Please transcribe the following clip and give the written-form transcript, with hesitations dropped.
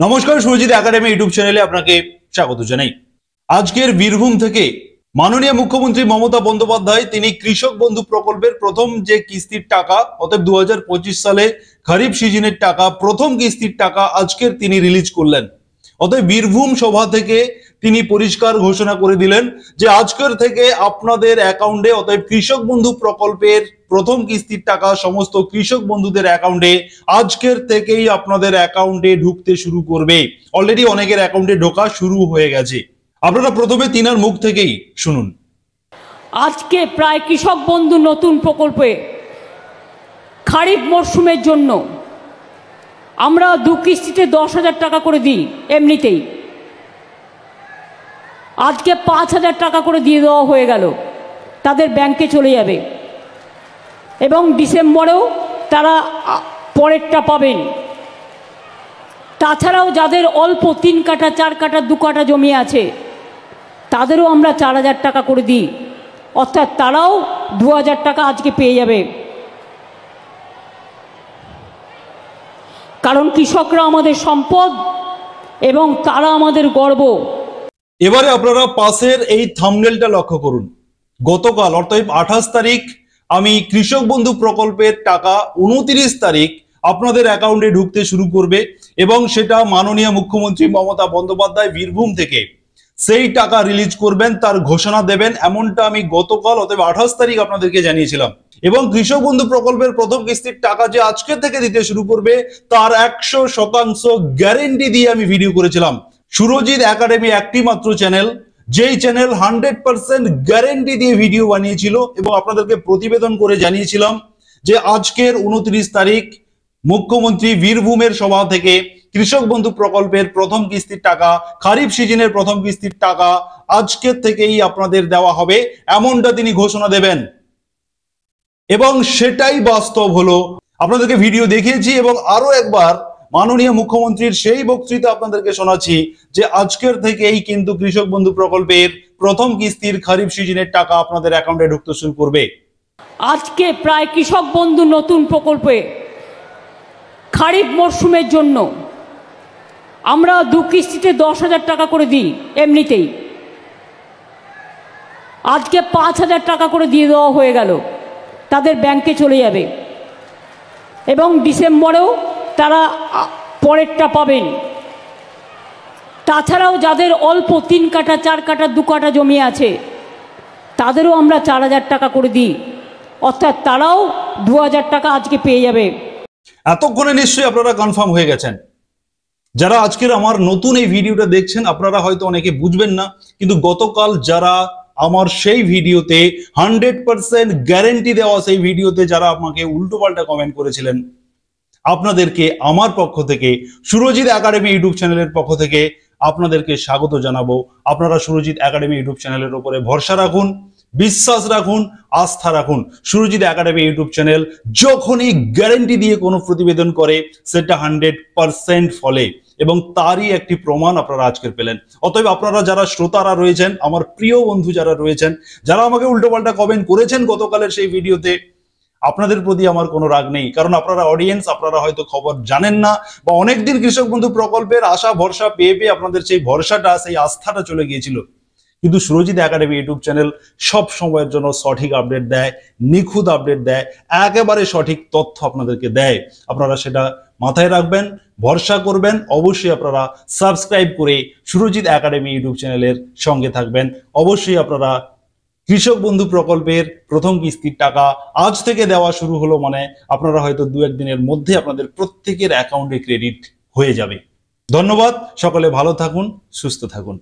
নমস্কার, Surajit academy YouTube চ্যানেলে আপনাকে স্বাগত জানাই। আজকের বীরভূম থেকে মাননীয় মুখ্যমন্ত্রী মমতা বন্দ্যোপাধ্যায় তিনি কৃষক বন্ধু প্রকল্পের প্রথম যে কিস্তির টাকা অর্থাৎ 2025 সালে খরিফ সিজনের টাকা প্রথম কিস্তির টাকা আজকের তিনি রিলিজ করলেন। অতএব বীরভূম সভা থেকে তিনি পরিষ্কার ঘোষণা করে দিলেন যে আজকের থেকে আপনাদের অ্যাকাউন্টে অতএব কৃষক বন্ধু প্রকল্পের প্রথম কিস্তির টাকা সমস্ত কৃষক বন্ধুদের অ্যাকাউন্টে আজকের থেকেই আপনাদের অ্যাকাউন্টে ঢুকতে শুরু করবে। অলরেডি অনেকের অ্যাকাউন্টে ঢোকা শুরু হয়ে গেছে। আপনারা প্রথমে তিনার মুখ থেকেই শুনুন। আজকে প্রায় কৃষক বন্ধু নতুন প্রকল্পে খারিফ মরশুমের জন্য আমরা দু কিস্তিতে 10,000 টাকা করে দিই। এমনিতেই আজকে 5,000 টাকা করে দিয়ে দেওয়া হয়ে গেল, তাদের ব্যাংকে চলে যাবে এবং ডিসেম্বরেও তারা পরেরটা পাবেন। তাছাড়াও যাদের অল্প 3 কাঠা 4 কাঠা 2 কাঠা জমি আছে তাদেরও আমরা 4,000 টাকা করে দিই, অর্থাৎ তারাও 2,000 টাকা আজকে পেয়ে যাবে। কারণ কৃষকরা আমাদের সম্পদ এবং তারা আমাদের গর্ব। এবারে আপনারা পাশের এই থাম্বনেলটা লক্ষ্য করুন। গতকাল অর্থাৎ 28 তারিখ আমি কৃষক বন্ধু প্রকল্পের টাকা 29 তারিখ আপনাদের অ্যাকাউন্টে ঢুকতে শুরু করবে এবং সেটা মাননীয় মুখ্যমন্ত্রী মমতা বন্দ্যোপাধ্যায় বীরভূম থেকে সেই টাকা রিলিজ করবেন, তার ঘোষণা দেবেন, এমনটা আমি গতকাল অর্থাৎ 28 তারিখ আপনাদেরকে জানিয়েছিলাম। এবং কৃষক বন্ধু প্রকল্পের প্রথম কিস্তির টাকা যে আজকে থেকে দিতে শুরু করবে তার 100% গ্যারেন্টি দিয়ে আমি ভিডিও করেছিলাম। সুরজিৎ একাডেমি একটি মাত্র চ্যানেল, যেই চ্যানেল 100% গ্যারেন্টি দিয়ে ভিডিও বানিয়েছিল এবং আপনাদেরকে প্রতিবেদন করে জানিয়েছিলাম যে আজকের 29 তারিখ মুখ্যমন্ত্রী বীরভূমের সভা থেকে কৃষক বন্ধু প্রকল্পের প্রথম কিস্তির টাকা খরিফ সিজনের প্রথম কিস্তির টাকা আজকের থেকেই আপনাদের দেওয়া হবে, এমনটা তিনি ঘোষণা দেবেন এবং সেটাই বাস্তব হলো। আপনাদেরকে ভিডিও দেখিয়েছি এবং আরো একবার মাননীয় মুখ্যমন্ত্রীর সেই বক্তৃতা আপনাদেরকে শোনাচ্ছি যে আজকের থেকেই কিন্তু কৃষক বন্ধু প্রকল্পের প্রথম কিস্তির খরিফ সিজনের টাকা আপনাদের অ্যাকাউন্টে ঢুকতে শুরু করবে। আজকে প্রায় কৃষক বন্ধু নতুন প্রকল্পে খরিফ মরশুমের জন্য আমরা দু কিস্তিতে 10,000 টাকা করে দিই। এমনিতেই আজকে 5,000 টাকা করে দিয়ে দেওয়া হয়ে গেল, তাদের ব্যাংকে চলে যাবে এবং ডিসেম্বরেও তারা পরেরটা পাবেন। তাছাড়াও যাদের অল্প 3 কাঠা 4 কাঠা 2 কাঠা জমি আছে তাদেরও আমরা 4,000 টাকা করে দিই, অর্থাৎ তারাও 2,000 টাকা আজকে পেয়ে যাবে। এতক্ষণে নিশ্চয়ই আপনারা কনফার্ম হয়ে গেছেন। যারা আজকের আমার নতুন এই ভিডিওটা দেখছেন আপনারা হয়তো অনেকে বুঝবেন না, কিন্তু গতকাল যারা আমার সেই ভিডিওতে 100% গ্যারেন্টি দেওয়া সেই ভিডিওতে যারা আমাকে উল্টোপাল্টা কমেন্ট করেছিলেন আপনাদেরকে আমার পক্ষ থেকে সুরজিৎ একাডেমি ইউটিউব চ্যানেলের পক্ষ থেকে আপনাদেরকে স্বাগত জানাবো। আপনারা সুরজিৎ একাডেমি ইউটিউব চ্যানেলের উপরে ভরসা রাখুন, বিশ্বাস রাখুন, আস্থা রাখুন। সুরজিৎ একাডেমি ইউটিউব চ্যানেল যখনই গ্যারেন্টি দিয়ে কোনো প্রতিবেদন করে সেটা 100% ফলে এবং তারই একটি প্রমাণ আপনারা আজকের পেলেন। অতএব আপনারা যারা শ্রোতারা রয়েছেন, আমার প্রিয় বন্ধু যারা রয়েছেন, যারা আমাকে উল্টোপাল্টা কমেন্ট করেছেন গতকালের সেই ভিডিওতে, আপনাদের প্রতি আমার কোনো রাগ নেই, কারণ আপনারা অডিয়েন্স, আপনারা হয়তো খবর জানেন না বা অনেকদিন কৃষক বন্ধু প্রকল্পের আশা ভরসা পেয়ে পেয়ে আপনাদের সেই ভরসাটা সেই আস্থাটা চলে গিয়েছিল। কিন্তু সুরজিৎ একাডেমি ইউটিউব চ্যানেল সব সময়ের জন্য সঠিক আপডেট দেয়, নিখুঁত আপডেট দেয়, একেবারে সঠিক তথ্য আপনাদেরকে দেয়। আপনারা সেটা মাথায় রাখবেন, ভরসা করবেন, অবশ্যই আপনারা সাবস্ক্রাইব করে সুরজিৎ একাডেমি ইউটিউব চ্যানেলের সঙ্গে থাকবেন। অবশ্যই আপনারা কৃষক বন্ধু প্রকল্পের প্রথম কিস্তির টাকা আজ থেকে দেওয়া শুরু হলো মানে আপনারা হয়তো 2-1 দিনের মধ্যে আপনাদের প্রত্যেকের অ্যাকাউন্টে ক্রেডিট হয়ে যাবে। ধন্যবাদ, সকলে ভালো থাকুন, সুস্থ থাকুন।